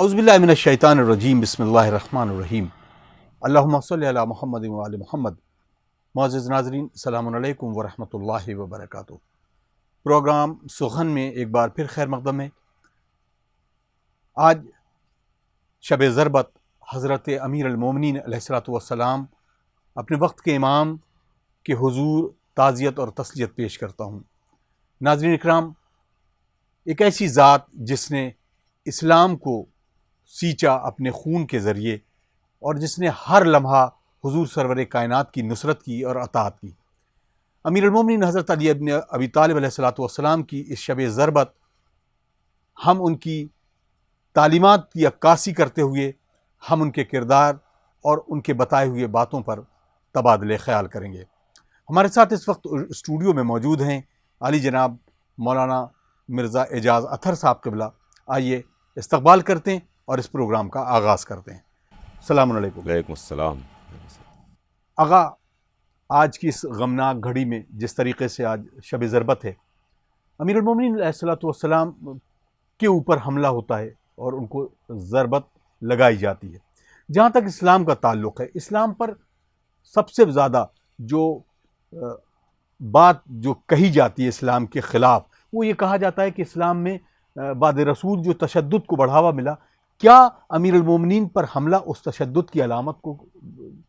اعوذ باللہ من الشیطان الرجیم، بسم اللہ الرحمن الرحیم، اللہم صلی علی محمد وعلی محمد۔ معزز ناظرین، السلام علیکم ورحمۃ اللہ وبرکاتہ۔ پروگرام سخن میں ایک بار پھر خیر مقدم ہے۔ آج شب ضربت حضرت امیر المومنین علیہ الصلوۃ والسلام اپنے وقت کے امام کے حضور تعزیت اور تسلیت پیش کرتا ہوں۔ ناظرین اکرام، ایک ایسی ذات جس نے اسلام کو سینچا اپنے خون کے ذریعے اور جس نے ہر لمحہ حضور سرور کائنات کی نصرت کی اور اطاعت کی، امیر المومنین حضرت علی ابن ابی طالب علیہ الصلوۃ والسلام کی اس شب ضربت ہم ان کی تعلیمات کی عکاسی کرتے ہوئے ہم ان کے کردار اور ان کے بتائے ہوئے باتوں پر تبادلہ خیال کریں گے۔ ہمارے ساتھ اس وقت اسٹوڈیو میں موجود ہیں علی جناب مولانا مرزا اعجاز اطہر صاحب قبلہ۔ آئیے استقبال کرتے ہیں اور اس پروگرام کا آغاز کرتے ہیں۔ السلام علیکم۔ وعلیکم السلام۔ آغا، آج کی اس غمناک گھڑی میں جس طریقے سے آج شب ضربت ہے، امیر المومنین علیہ الصلوۃ والسلام کے اوپر حملہ ہوتا ہے اور ان کو ضربت لگائی جاتی ہے۔ جہاں تک اسلام کا تعلق ہے، اسلام پر سب سے زیادہ جو بات جو کہی جاتی ہے اسلام کے خلاف، وہ یہ کہا جاتا ہے کہ اسلام میں بعد رسول جو تشدد کو بڑھاوا ملا، کیا امیر المومنین پر حملہ اس تشدد کی علامت کو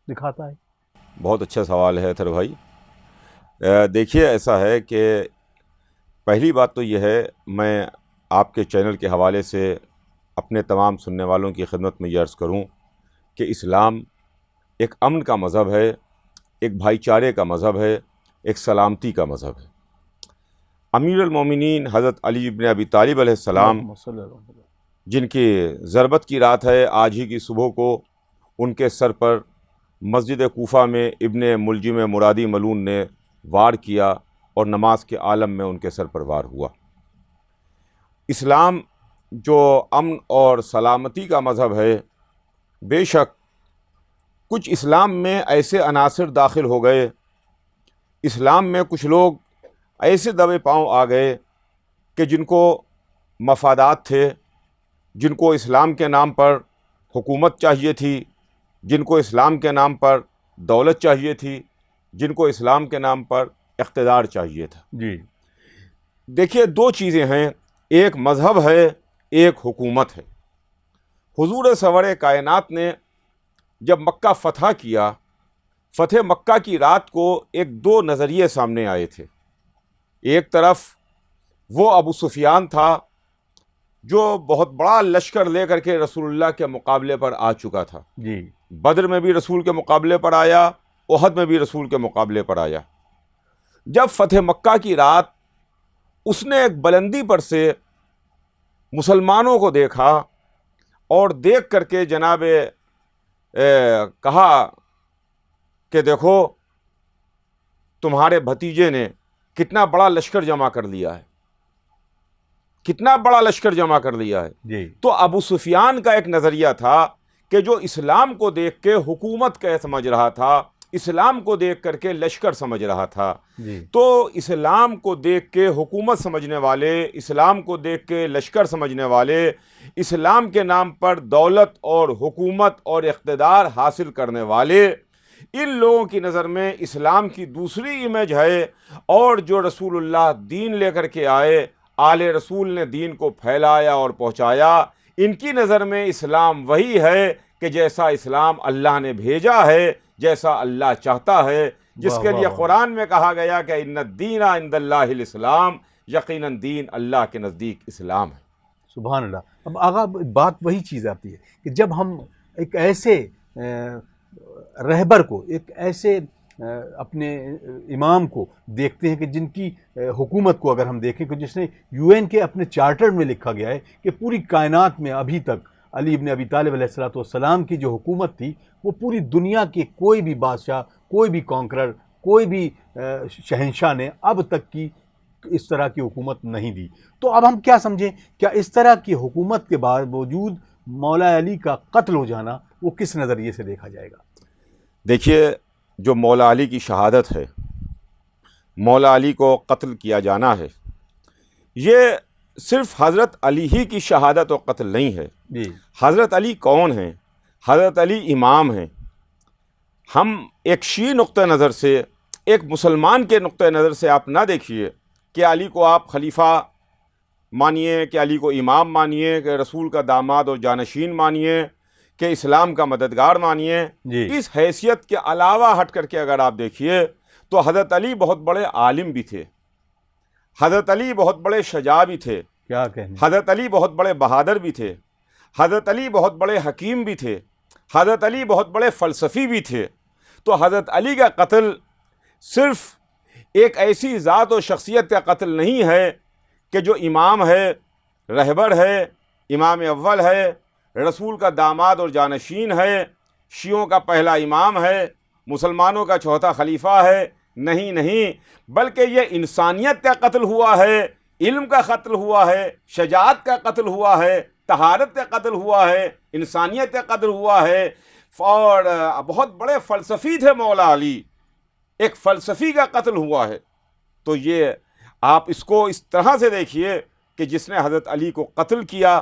دکھاتا ہے؟ بہت اچھا سوال ہے اطہر بھائی۔ دیکھیے، ایسا ہے کہ پہلی بات تو یہ ہے، میں آپ کے چینل کے حوالے سے اپنے تمام سننے والوں کی خدمت میں یہ عرض کروں کہ اسلام ایک امن کا مذہب ہے، ایک بھائی چارے کا مذہب ہے، ایک سلامتی کا مذہب ہے۔ امیر المومنین حضرت علی ابن ابی طالب علیہ السلام، جن کی ضربت کی رات ہے، آج ہی کی صبح کو ان کے سر پر مسجد کوفہ میں ابن ملجم مرادی ملعون نے وار کیا اور نماز کے عالم میں ان کے سر پر وار ہوا۔ اسلام جو امن اور سلامتی کا مذہب ہے، بے شک کچھ اسلام میں ایسے عناصر داخل ہو گئے، اسلام میں کچھ لوگ ایسے دبے پاؤں آ گئے کہ جن کو مفادات تھے، جن کو اسلام کے نام پر حکومت چاہیے تھی، جن کو اسلام کے نام پر دولت چاہیے تھی، جن کو اسلام کے نام پر اقتدار چاہیے تھا۔ جی، دیکھیے، دو چیزیں ہیں، ایک مذہب ہے، ایک حکومت ہے۔ حضور سرور کائنات نے جب مکہ فتح کیا، فتح مکہ کی رات کو ایک دو نظریے سامنے آئے تھے۔ ایک طرف وہ ابو سفیان تھا جو بہت بڑا لشکر لے کر کے رسول اللہ کے مقابلے پر آ چکا تھا۔ جی، بدر میں بھی رسول کے مقابلے پر آیا، احد میں بھی رسول کے مقابلے پر آیا۔ جب فتح مکہ کی رات اس نے ایک بلندی پر سے مسلمانوں کو دیکھا اور دیکھ کر کے جناب کہا کہ دیکھو تمہارے بھتیجے نے کتنا بڑا لشکر جمع کر لیا ہے، کتنا بڑا لشکر جمع کر لیا ہے۔ جی، تو ابو سفیان کا ایک نظریہ تھا کہ جو اسلام کو دیکھ کے حکومت کا سمجھ رہا تھا، اسلام کو دیکھ کر کے لشکر سمجھ رہا تھا، جی، تو اسلام کو دیکھ کے حکومت سمجھنے والے، اسلام کو دیکھ کے لشکر سمجھنے والے، اسلام کے نام پر دولت اور حکومت اور اقتدار حاصل کرنے والے، ان لوگوں کی نظر میں اسلام کی دوسری امیج ہے، اور جو رسول اللہ دین لے کر کے آئے، آل رسول نے دین کو پھیلایا اور پہنچایا، ان کی نظر میں اسلام وہی ہے کہ جیسا اسلام اللہ نے بھیجا ہے، جیسا اللہ چاہتا ہے، جس کے لیے قرآن میں کہا گیا کہ ان الدین عند اللہ الاسلام، یقیناً دین اللہ کے نزدیک اسلام ہے۔ سبحان اللہ۔ اب آغا، بات وہی چیز آتی ہے کہ جب ہم ایک ایسے رہبر کو، ایک ایسے اپنے امام کو دیکھتے ہیں کہ جن کی حکومت کو اگر ہم دیکھیں کہ جس نے UN کے اپنے چارٹر میں لکھا گیا ہے کہ پوری کائنات میں ابھی تک علی ابن ابی طالب علیہ الصلوۃ والسلام کی جو حکومت تھی، وہ پوری دنیا کے کوئی بھی بادشاہ، کوئی بھی کانکرر، کوئی بھی شہنشاہ نے اب تک کی اس طرح کی حکومت نہیں دی۔ تو اب ہم کیا سمجھیں، کیا اس طرح کی حکومت کے باوجود مولا علی کا قتل ہو جانا وہ کس نظریے سے دیکھا جائے گا؟ دیکھیے، جو مولا علی کی شہادت ہے، مولا علی کو قتل کیا جانا ہے، یہ صرف حضرت علی ہی کی شہادت و قتل نہیں ہے. جی حضرت علی کون ہیں؟ حضرت علی امام ہیں. ہم ایک شیعی نقطہ نظر سے، ایک مسلمان کے نقطہ نظر سے آپ نہ دیکھیے کہ علی کو آپ خلیفہ مانیے، کہ علی کو امام مانیے، کہ رسول کا داماد اور جانشین مانیے، کہ اسلام کا مددگار مانیے. جی اس حیثیت کے علاوہ ہٹ کر کے اگر آپ دیکھیے تو حضرت علی بہت بڑے عالم بھی تھے، حضرت علی بہت بڑے شجاع بھی تھے، کیا کہنے. حضرت علی بہت بڑے بہادر بھی تھے، حضرت علی بہت بڑے حکیم بھی تھے، حضرت علی بہت بڑے فلسفی بھی تھے. تو حضرت علی کا قتل صرف ایک ایسی ذات و شخصیت کا قتل نہیں ہے کہ جو امام ہے، رہبر ہے، امام اول ہے، رسول کا داماد اور جانشین ہے، شیعوں کا پہلا امام ہے، مسلمانوں کا چوتھا خلیفہ ہے. نہیں نہیں، بلکہ یہ انسانیت کا قتل ہوا ہے، علم کا قتل ہوا ہے، شجاعت کا قتل ہوا ہے، طہارت کا قتل ہوا ہے، انسانیت کا قتل ہوا ہے. اور بہت بڑے فلسفی تھے مولا علی، ایک فلسفی کا قتل ہوا ہے. تو یہ آپ اس کو اس طرح سے دیکھیے کہ جس نے حضرت علی کو قتل کیا،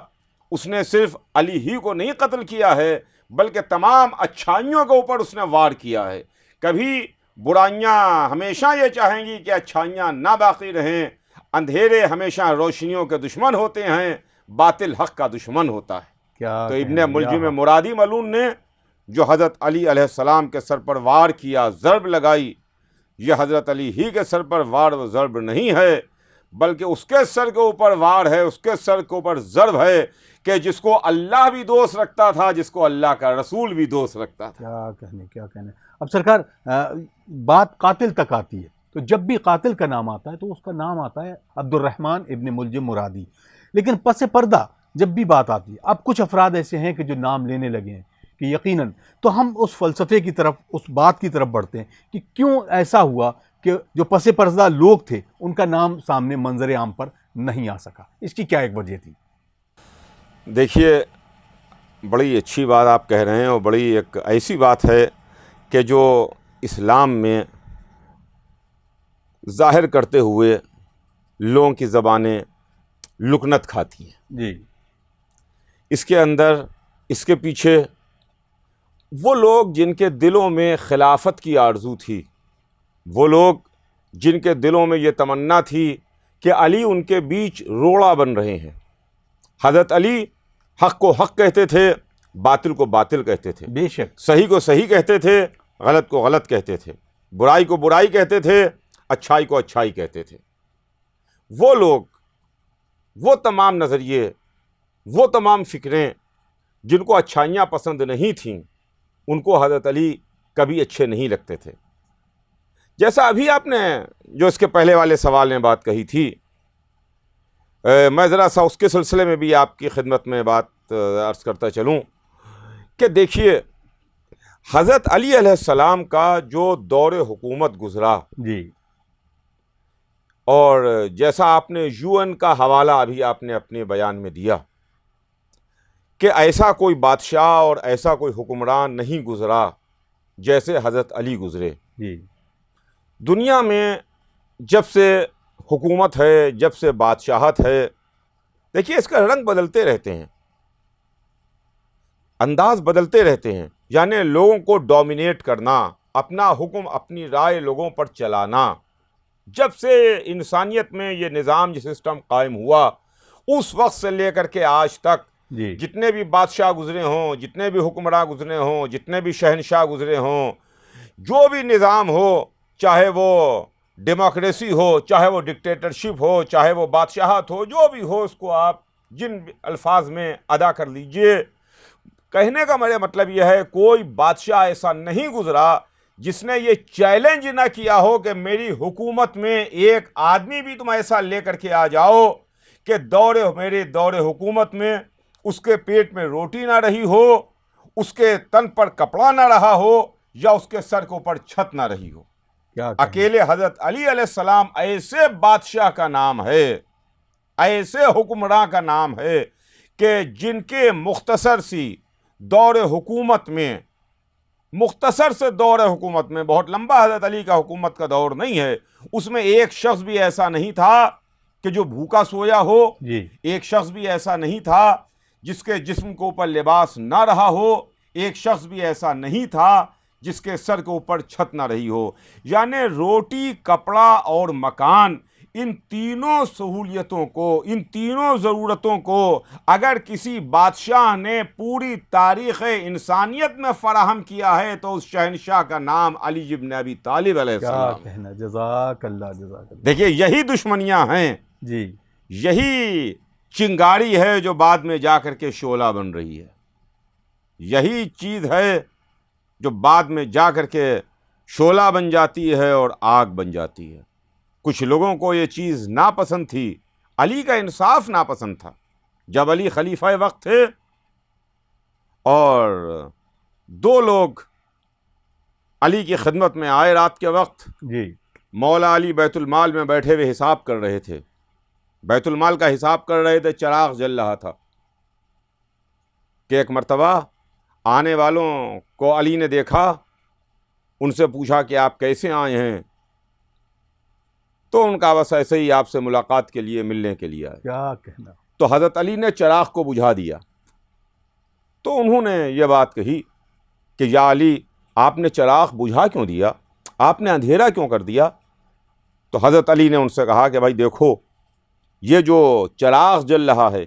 اس نے صرف علی ہی کو نہیں قتل کیا ہے بلکہ تمام اچھائیوں کے اوپر اس نے وار کیا ہے. کبھی برائیاں ہمیشہ یہ چاہیں گی کہ اچھائیاں نہ باقی رہیں، اندھیرے ہمیشہ روشنیوں کے دشمن ہوتے ہیں، باطل حق کا دشمن ہوتا ہے. کیا تو ابن کہنے. ملجم مرادی ملعون نے جو حضرت علی علیہ السلام کے سر پر وار کیا، ضرب لگائی، یہ حضرت علی ہی کے سر پر وار و ضرب نہیں ہے بلکہ اس کے سر کے اوپر وار ہے، اس کے سر کے اوپر ضرب ہے کہ جس کو اللہ بھی دوست رکھتا تھا، جس کو اللہ کا رسول بھی دوست رکھتا تھا. کیا کہنے کیا کہنے. اب سرکار بات قاتل تک آتی ہے، تو جب بھی قاتل کا نام آتا ہے تو اس کا نام آتا ہے عبد الرحمن ابن ملجم مرادی. لیکن پس پردہ جب بھی بات آتی ہے، اب کچھ افراد ایسے ہیں کہ جو نام لینے لگے ہیں کہ یقیناً، تو ہم اس فلسفے کی طرف، اس بات کی طرف بڑھتے ہیں کہ کیوں ایسا ہوا کہ جو پس پردہ لوگ تھے ان کا نام سامنے منظر عام پر نہیں آ سکا. اس کی کیا ایک وجہ تھی؟ دیکھیے، بڑی اچھی بات آپ کہہ رہے ہیں، اور بڑی ایک ایسی بات ہے کہ جو اسلام میں ظاہر کرتے ہوئے لوگوں کی زبانیں لکنت کھاتی ہیں. جی اس کے اندر، اس کے پیچھے وہ لوگ جن کے دلوں میں خلافت کی آرزو تھی، وہ لوگ جن کے دلوں میں یہ تمنا تھی کہ علی ان کے بیچ روڑا بن رہے ہیں. حضرت علی حق کو حق کہتے تھے، باطل کو باطل کہتے تھے، بے شک. صحیح کو صحیح کہتے تھے، غلط کو غلط کہتے تھے، برائی کو برائی کہتے تھے، اچھائی کو اچھائی کہتے تھے. وہ لوگ، وہ تمام نظریے، وہ تمام فکریں جن کو اچھائیاں پسند نہیں تھیں، ان کو حضرت علی کبھی اچھے نہیں لگتے تھے. جیسا ابھی آپ نے جو اس کے پہلے والے سوال میں بات کہی تھی، میں ذرا سا اس کے سلسلے میں بھی آپ کی خدمت میں بات عرض کرتا چلوں کہ دیکھیے، حضرت علی علیہ السلام کا جو دور حکومت گزرا، جی اور جیسا آپ نے UN کا حوالہ ابھی آپ نے اپنے بیان میں دیا کہ ایسا کوئی بادشاہ اور ایسا کوئی حکمران نہیں گزرا جیسے حضرت علی گزرے. جی دنیا میں جب سے حکومت ہے، جب سے بادشاہت ہے، دیکھیے اس کا رنگ بدلتے رہتے ہیں، انداز بدلتے رہتے ہیں. یعنی لوگوں کو ڈومینیٹ کرنا، اپنا حکم، اپنی رائے لوگوں پر چلانا. جب سے انسانیت میں یہ نظام، یہ سسٹم قائم ہوا، اس وقت سے لے کر کے آج تک جی جتنے بھی بادشاہ گزرے ہوں، جتنے بھی حکمراں گزرے ہوں، جتنے بھی شہنشاہ گزرے ہوں، جو بھی نظام ہو، چاہے وہ ڈیموکریسی ہو، چاہے وہ ڈکٹیٹرشپ ہو، چاہے وہ بادشاہت ہو، جو بھی ہو، اس کو آپ جن الفاظ میں ادا کر لیجئے. کہنے کا میرا مطلب یہ ہے، کوئی بادشاہ ایسا نہیں گزرا جس نے یہ چیلنج نہ کیا ہو کہ میری حکومت میں ایک آدمی بھی تم ایسا لے کر کے آ جاؤ کہ میرے دور حکومت میں اس کے پیٹ میں روٹی نہ رہی ہو، اس کے تن پر کپڑا نہ رہا ہو، یا اس کے سر کے اوپر چھت نہ رہی ہو. کیا اکیلے حضرت علی علیہ السلام ایسے بادشاہ کا نام ہے، ایسے حکمراں کا نام ہے کہ جن کے مختصر سی دور حکومت میں، مختصر سے دور حکومت میں، بہت لمبا حضرت علی کا حکومت کا دور نہیں ہے، اس میں ایک شخص بھی ایسا نہیں تھا کہ جو بھوکا سویا ہو، جی ایک شخص بھی ایسا نہیں تھا جس کے جسم کے اوپر لباس نہ رہا ہو، ایک شخص بھی ایسا نہیں تھا جس کے سر کے اوپر چھت نہ رہی ہو. یعنی روٹی، کپڑا اور مکان، ان تینوں سہولیتوں کو، ان تینوں ضرورتوں کو اگر کسی بادشاہ نے پوری تاریخ انسانیت میں فراہم کیا ہے تو اس شہنشاہ کا نام علی بن ابی طالب علیہ کیا السلام. کہنا، جزاک اللہ جزاک اللہ. دیکھیے یہی دشمنیاں ہیں، جی یہی چنگاری ہے جو بعد میں جا کر کے شعلہ بن رہی ہے، یہی چیز ہے جو بعد میں جا کر کے شعلہ بن جاتی ہے اور آگ بن جاتی ہے. کچھ لوگوں کو یہ چیز ناپسند تھی، علی کا انصاف ناپسند تھا. جب علی خلیفہ وقت تھے اور دو لوگ علی کی خدمت میں آئے رات کے وقت، جی مولا علی بیت المال میں بیٹھے ہوئے حساب کر رہے تھے، بیت المال کا حساب کر رہے تھے، چراغ جل رہا تھا کہ ایک مرتبہ آنے والوں کو علی نے دیکھا، ان سے پوچھا کہ آپ کیسے آئے ہیں؟ تو ان کا بس ایسے ہی آپ سے ملاقات کے لیے، ملنے کے لیے آئے. کیا کہنا. تو حضرت علی نے چراغ کو بجھا دیا. تو انہوں نے یہ بات کہی کہ یا علی، آپ نے چراغ بجھا کیوں دیا؟ آپ نے اندھیرا کیوں کر دیا؟ تو حضرت علی نے ان سے کہا کہ بھائی دیکھو، یہ جو چراغ جل رہا ہے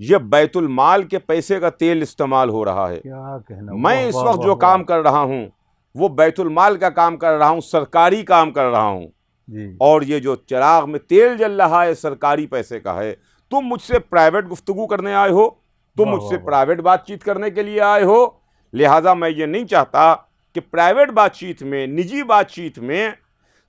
یہ بیت المال کے پیسے کا تیل استعمال ہو رہا ہے. کیا کہنا. میں اس وقت جو کام کر رہا ہوں وہ بیت المال کا کام کر رہا ہوں، سرکاری کام کر رہا ہوں. جی اور یہ جو چراغ میں تیل جل رہا ہے سرکاری پیسے کا ہے. تم مجھ سے پرائیویٹ گفتگو کرنے آئے ہو، تم مجھ سے پرائیویٹ بات چیت کرنے کے لیے آئے ہو، لہٰذا میں یہ نہیں چاہتا کہ پرائیویٹ بات چیت میں، نجی بات چیت میں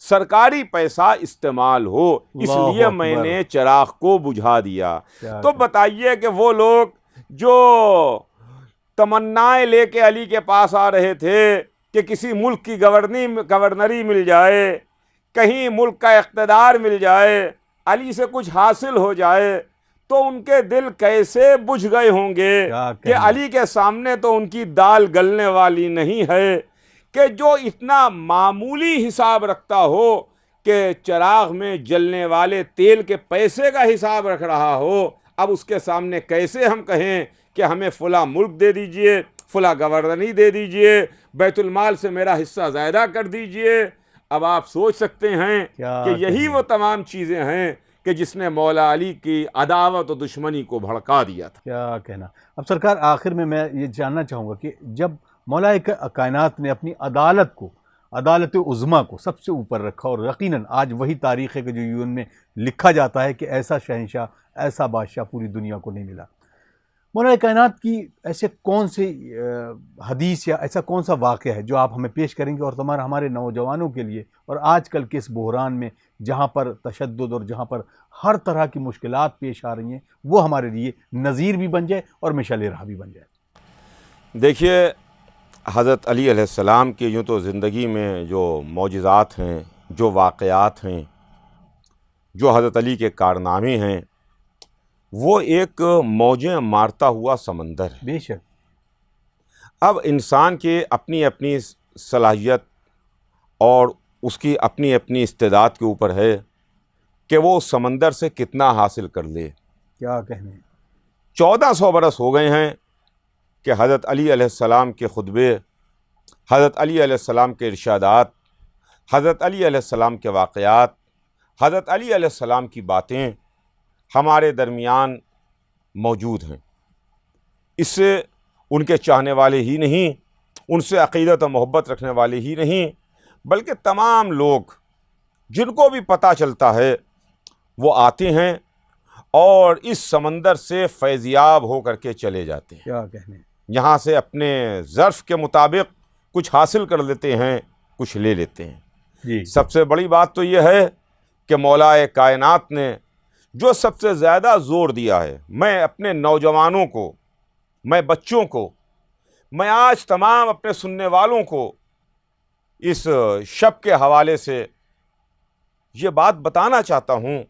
سرکاری پیسہ استعمال ہو، اس لیے میں نے چراغ کو بجھا دیا. تو بتائیے کہ وہ لوگ جو تمنائیں لے کے علی کے پاس آ رہے تھے کہ کسی ملک کی گورنری مل جائے، کہیں ملک کا اقتدار مل جائے، علی سے کچھ حاصل ہو جائے، تو ان کے دل کیسے بجھ گئے ہوں گے کہ علی کے سامنے تو ان کی دال گلنے والی نہیں ہے. کہ جو اتنا معمولی حساب رکھتا ہو کہ چراغ میں جلنے والے تیل کے پیسے کا حساب رکھ رہا ہو، اب اس کے سامنے کیسے ہم کہیں کہ ہمیں فلاں ملک دے دیجئے، فلاں گورنری دے دیجئے، بیت المال سے میرا حصہ زیادہ کر دیجئے. اب آپ سوچ سکتے ہیں کہ یہی وہ تمام چیزیں ہیں کہ جس نے مولا علی کی عداوت و دشمنی کو بھڑکا دیا تھا. کیا کہنا. اب سرکار آخر میں یہ جاننا چاہوں گا کہ جب مولا کائنات نے اپنی عدالت کو، عدالت عظمیٰ کو سب سے اوپر رکھا، اور یقیناً آج وہی تاریخ ہے کہ جو یون میں لکھا جاتا ہے کہ ایسا شہنشاہ، ایسا بادشاہ پوری دنیا کو نہیں ملا. مولا کائنات کی ایسے کون سے حدیث یا ایسا کون سا واقعہ ہے جو آپ ہمیں پیش کریں گے اور ہمارے نوجوانوں کے لیے، اور آج کل کے اس بحران میں جہاں پر تشدد اور جہاں پر ہر طرح کی مشکلات پیش آ رہی ہیں، وہ ہمارے لیے نذیر بھی بن جائے اور مشعل راہ بھی بن جائے؟ دیکھیے حضرت علی علیہ السلام کی یوں تو زندگی میں جو معجزات ہیں، جو واقعات ہیں، جو حضرت علی کے کارنامے ہیں، وہ ایک موجیں مارتا ہوا سمندر ہے. بے شک. اب انسان کے اپنی اپنی صلاحیت اور اس کی اپنی اپنی استعداد کے اوپر ہے کہ وہ اس سمندر سے کتنا حاصل کر لے. کیا کہنے. 1400 برس ہو گئے ہیں کہ حضرت علی علیہ السلام کے خطبے، حضرت علی علیہ السلام کے ارشادات، حضرت علی علیہ السلام کے واقعات، حضرت علی علیہ السلام کی باتیں ہمارے درمیان موجود ہیں. اس سے ان کے چاہنے والے ہی نہیں، ان سے عقیدت و محبت رکھنے والے ہی نہیں، بلکہ تمام لوگ جن کو بھی پتہ چلتا ہے وہ آتے ہیں اور اس سمندر سے فیضیاب ہو کر کے چلے جاتے ہیں. کیا کہنے. یہاں سے اپنے ظرف کے مطابق کچھ حاصل کر لیتے ہیں، کچھ لے لیتے ہیں. جی. سب سے بڑی بات تو یہ ہے کہ مولا کائنات نے جو سب سے زیادہ زور دیا ہے، میں اپنے نوجوانوں کو، میں بچوں کو، میں آج تمام اپنے سننے والوں کو اس شب کے حوالے سے یہ بات بتانا چاہتا ہوں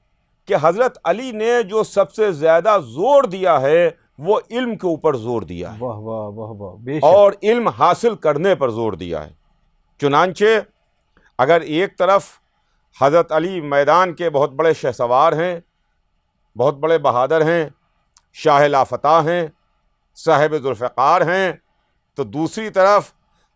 کہ حضرت علی نے جو سب سے زیادہ زور دیا ہے وہ علم کے اوپر زور دیا ہے. واہ واہ واہ واہ. بے شک. اور علم حاصل کرنے پر زور دیا ہے. چنانچہ اگر ایک طرف حضرت علی میدان کے بہت بڑے شہسوار ہیں، بہت بڑے بہادر ہیں، شاہ لافتہ ہیں، صاحب ذوالفقار ہیں، تو دوسری طرف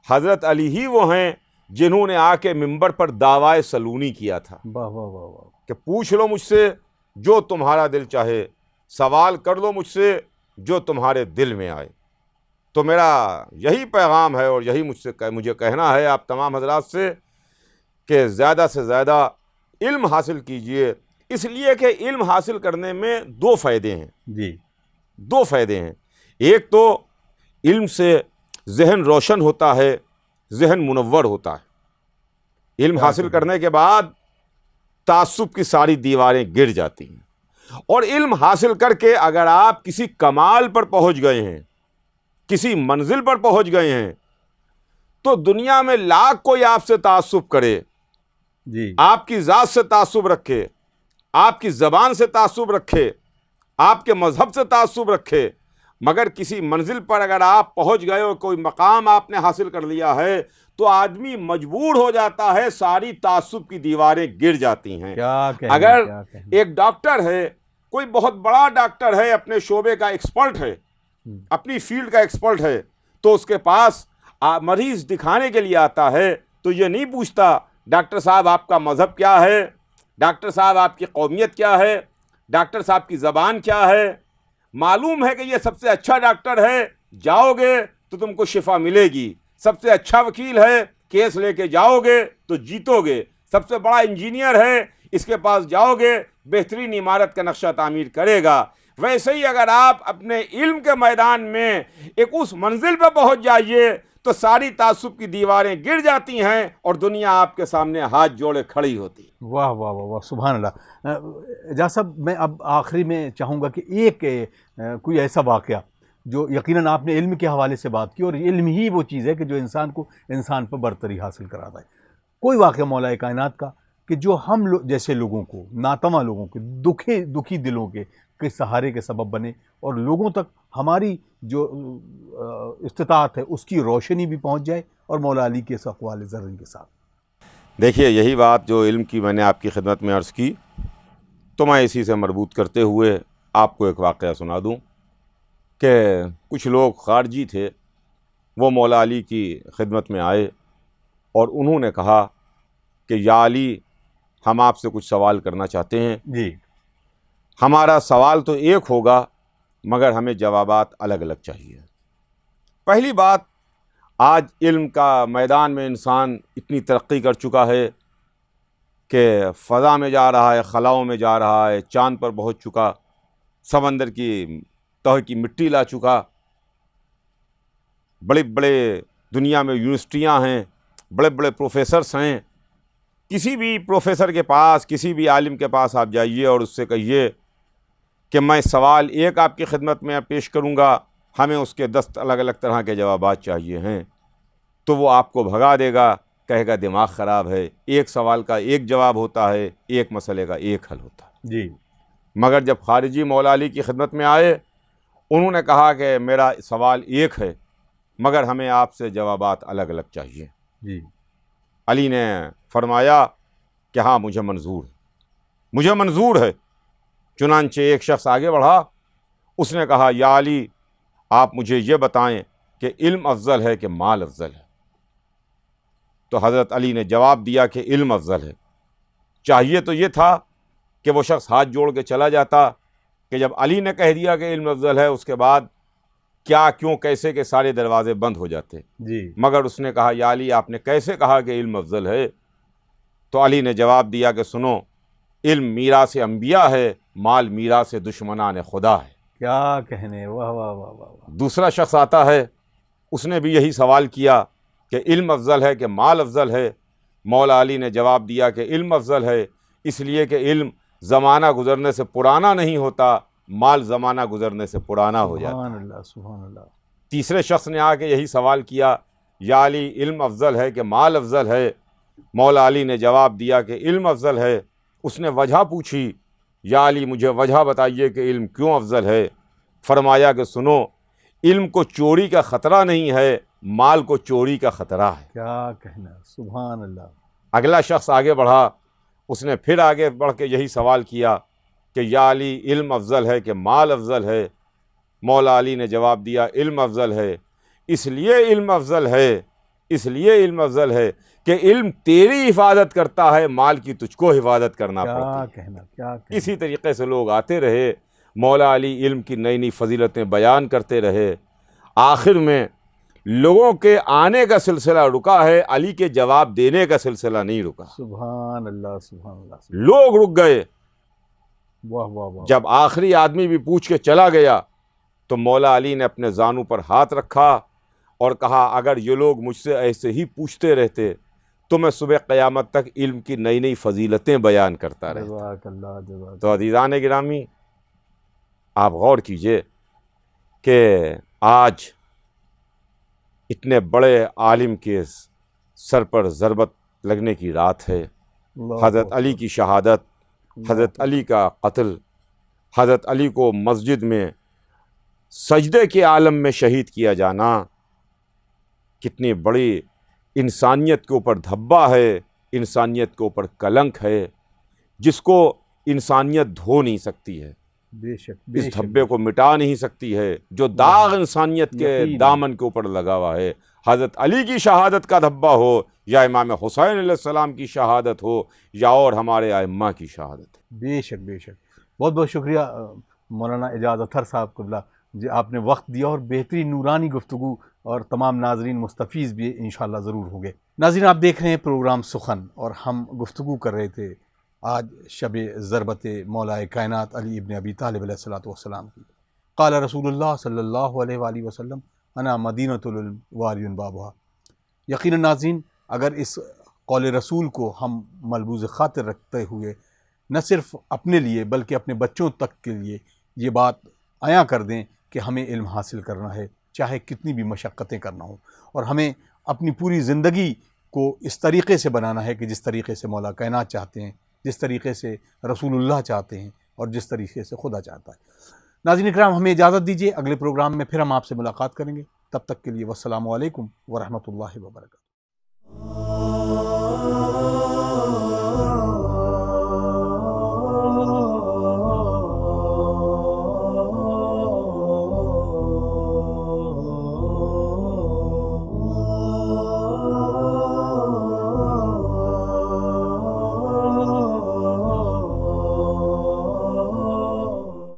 حضرت علی ہی وہ ہیں جنہوں نے آ کے ممبر پر دعویٰ سلونی کیا تھا واہ واہ واہ واہ، کہ پوچھ لو مجھ سے جو تمہارا دل چاہے، سوال کر لو مجھ سے جو تمہارے دل میں آئے۔ تو میرا یہی پیغام ہے اور یہی مجھے کہنا ہے آپ تمام حضرات سے کہ زیادہ سے زیادہ علم حاصل کیجئے، اس لیے کہ علم حاصل کرنے میں دو فائدے ہیں، جی دو فائدے ہیں۔ ایک تو علم سے ذہن روشن ہوتا ہے، ذہن منور ہوتا ہے۔ علم حاصل کرنے کے بعد تعصب کی ساری دیواریں گر جاتی ہیں، اور علم حاصل کر کے اگر آپ کسی کمال پر پہنچ گئے ہیں، کسی منزل پر پہنچ گئے ہیں، تو دنیا میں لاکھ کوئی آپ سے تعصب کرے، جی آپ کی ذات سے تعصب رکھے، آپ کی زبان سے تعصب رکھے، آپ کے مذہب سے تعصب رکھے، مگر کسی منزل پر اگر آپ پہنچ گئے اور کوئی مقام آپ نے حاصل کر لیا ہے تو آدمی مجبور ہو جاتا ہے، ساری تعصب کی دیواریں گر جاتی ہیں۔ کیا کہنا، اگر کیا کہنا۔ ایک ڈاکٹر ہے، کوئی بہت بڑا ڈاکٹر ہے، اپنے شعبے کا ایکسپرٹ ہے، اپنی فیلڈ کا ایکسپرٹ ہے، تو اس کے پاس مریض دکھانے کے لیے آتا ہے تو یہ نہیں پوچھتا ڈاکٹر صاحب آپ کا مذہب کیا ہے، ڈاکٹر صاحب آپ کی قومیت کیا ہے، ڈاکٹر صاحب کی زبان کیا ہے۔ معلوم ہے کہ یہ سب سے اچھا ڈاکٹر ہے، جاؤ گے تو تم کو شفا ملے گی، سب سے اچھا وکیل ہے، کیس لے کے جاؤ گے تو جیتو گے، سب سے بڑا انجینئر ہے، اس کے پاس جاؤ گے بہترین عمارت کا نقشہ تعمیر کرے گا۔ ویسے ہی اگر آپ اپنے علم کے میدان میں ایک اس منزل پہ پہنچ جائیے تو ساری تعصب کی دیواریں گر جاتی ہیں اور دنیا آپ کے سامنے ہاتھ جوڑے کھڑی ہوتی ہے۔ واہ واہ واہ واہ، سبحان اللہ۔ اعجاز صاحب، میں اب آخری میں چاہوں گا کہ ایک کوئی ایسا واقعہ جو یقیناً آپ نے علم کے حوالے سے بات کی، اور علم ہی وہ چیز ہے کہ جو انسان کو انسان پر برتری حاصل کراتا ہے، کوئی واقعہ مولا کائنات کا کہ جو ہم جیسے لوگوں کو، ناتواں لوگوں کے، دکھی دلوں کے سہارے کے سبب بنے، اور لوگوں تک ہماری جو استطاعت ہے اس کی روشنی بھی پہنچ جائے، اور مولا علی کے اس اقوال زرین کے ساتھ۔ دیکھیے، یہی بات جو علم کی میں نے آپ کی خدمت میں عرض کی، تو میں اسی سے مربوط کرتے ہوئے آپ کو ایک واقعہ سنا دوں کہ کچھ لوگ خارجی تھے، وہ مولا علی کی خدمت میں آئے اور انہوں نے کہا کہ یا علی، ہم آپ سے کچھ سوال کرنا چاہتے ہیں۔ جی ہمارا سوال تو ایک ہوگا مگر ہمیں جوابات الگ الگ چاہیے۔ پہلی بات، آج علم کا میدان میں انسان اتنی ترقی کر چکا ہے کہ فضا میں جا رہا ہے، خلاؤں میں جا رہا ہے، چاند پر پہنچ چکا، سمندر کی تہ کی مٹی لا چکا، بڑے بڑے دنیا میں یونیورسٹیاں ہیں، بڑے بڑے پروفیسرس ہیں۔ کسی بھی پروفیسر کے پاس، کسی بھی عالم کے پاس آپ جائیے اور اس سے کہیے کہ میں سوال ایک آپ کی خدمت میں پیش کروں گا، ہمیں اس کے 10 الگ الگ طرح کے جوابات چاہیے ہیں، تو وہ آپ کو بھگا دے گا، کہے گا دماغ خراب ہے، ایک سوال کا ایک جواب ہوتا ہے، ایک مسئلے کا ایک حل ہوتا ہے۔ جی مگر جب خارجی مولا علی کی خدمت میں آئے، انہوں نے کہا کہ میرا سوال ایک ہے مگر ہمیں آپ سے جوابات الگ الگ چاہیے۔ جی علی نے فرمایا کہ ہاں، مجھے منظور ہے، مجھے منظور ہے۔ چنانچہ ایک شخص آگے بڑھا، اس نے کہا یا علی، آپ مجھے یہ بتائیں کہ علم افضل ہے کہ مال افضل ہے؟ تو حضرت علی نے جواب دیا کہ علم افضل ہے۔ چاہیے تو یہ تھا کہ وہ شخص ہاتھ جوڑ کے چلا جاتا کہ جب علی نے کہہ دیا کہ علم افضل ہے، اس کے بعد کیا کیوں کیسے کے سارے دروازے بند ہو جاتے، جی مگر اس نے کہا یا علی، آپ نے کیسے کہا کہ علم افضل ہے؟ تو علی نے جواب دیا کہ سنو، علم میراث انبیاء ہے، مال میراث دشمنان خدا ہے۔ کیا کہنے، واہ واہ واہ واہ واہ۔ دوسرا شخص آتا ہے، اس نے بھی یہی سوال کیا کہ علم افضل ہے کہ مال افضل ہے؟ مولا علی نے جواب دیا کہ علم افضل ہے، اس لیے کہ علم زمانہ گزرنے سے پرانا نہیں ہوتا، مال زمانہ گزرنے سے پرانا ہو جاتا۔ سبحان اللہ، سبحان اللہ۔ تیسرے شخص نے آ کے یہی سوال کیا، یا علی، علم افضل ہے کہ مال افضل ہے؟ مولا علی نے جواب دیا کہ علم افضل ہے۔ اس نے وجہ پوچھی، یا علی مجھے وجہ بتائیے کہ علم کیوں افضل ہے؟ فرمایا کہ سنو، علم کو چوری کا خطرہ نہیں ہے، مال کو چوری کا خطرہ ہے۔ کیا کہنا، سبحان اللہ۔ اگلا شخص آگے بڑھا، اس نے پھر آگے بڑھ کے یہی سوال کیا کہ کہ یا علی علم افضل ہے کہ مال افضل ہے؟ مولا علی نے جواب دیا علم افضل ہے، اس لیے علم افضل ہے، اس لیے علم افضل ہے کہ علم تیری حفاظت کرتا ہے، مال کی تجھ کو حفاظت کرنا پڑتی ہے۔ کیا کہنا۔ اسی طریقے سے لوگ آتے رہے، مولا علی علم کی نئی نئی فضیلتیں بیان کرتے رہے، آخر میں لوگوں کے آنے کا سلسلہ رکا ہے، علی کے جواب دینے کا سلسلہ نہیں رکا۔ سبحان اللہ سبحان اللہ۔ لوگ رک گئے۔ واہ واہ واہ۔ جب آخری آدمی بھی پوچھ کے چلا گیا تو مولا علی نے اپنے زانوں پر ہاتھ رکھا اور کہا اگر یہ لوگ مجھ سے ایسے ہی پوچھتے رہتے تو میں صبح قیامت تک علم کی نئی نئی فضیلتیں بیان کرتا رہتا۔ جزاک اللہ جزاک۔ تو عزیزان گرامی، آپ غور کیجئے کہ آج اتنے بڑے عالم کے سر پر ضربت لگنے کی رات ہے، اللہ حضرت علی کی شہادت، حضرت علی کا قتل، حضرت علی کو مسجد میں سجدے کے عالم میں شہید کیا جانا کتنی بڑی انسانیت کے اوپر دھبا ہے، انسانیت کے اوپر کلنک ہے، جس کو انسانیت دھو نہیں سکتی ہے، بے شک بے اس شک۔ دھبے کو مٹا نہیں سکتی ہے جو داغ انسانیت کے یقیناً۔ دامن کے اوپر لگا ہوا ہے۔ حضرت علی کی شہادت کا دھبا ہو یا امام حسین علیہ السلام کی شہادت ہو یا اور ہمارے ائمہ کی شہادت ہے۔ بے شک بے شک۔ بہت بہت شکریہ مولانا اعجاز اطہر صاحب قبلہ جی، آپ نے وقت دیا اور بہترین نورانی گفتگو، اور تمام ناظرین مستفیض بھی انشاءاللہ ضرور ہوں گے۔ ناظرین، آپ دیکھ رہے ہیں پروگرام سخن، اور ہم گفتگو کر رہے تھے آج شب ضربت مولا کائنات علی ابن ابی طالب علیہ الصلوۃ والسلام کی۔ قال رسول اللہ صلی اللہ علیہ وآلہ وسلم انا مدینۃ العلم وعلی بابھا۔ یقیناً ناظرین، اگر اس قول رسول کو ہم ملبوز خاطر رکھتے ہوئے نہ صرف اپنے لیے بلکہ اپنے بچوں تک کے لیے یہ بات عیاں کر دیں کہ ہمیں علم حاصل کرنا ہے، چاہے کتنی بھی مشقتیں کرنا ہوں، اور ہمیں اپنی پوری زندگی کو اس طریقے سے بنانا ہے کہ جس طریقے سے مولا کائنات چاہتے ہیں، جس طریقے سے رسول اللہ چاہتے ہیں، اور جس طریقے سے خدا چاہتا ہے۔ ناظرین اکرام، ہمیں اجازت دیجیے، اگلے پروگرام میں پھر ہم آپ سے ملاقات کریں گے۔ تب تک کے لیے والسلام علیکم ورحمۃ اللہ وبرکاتہ۔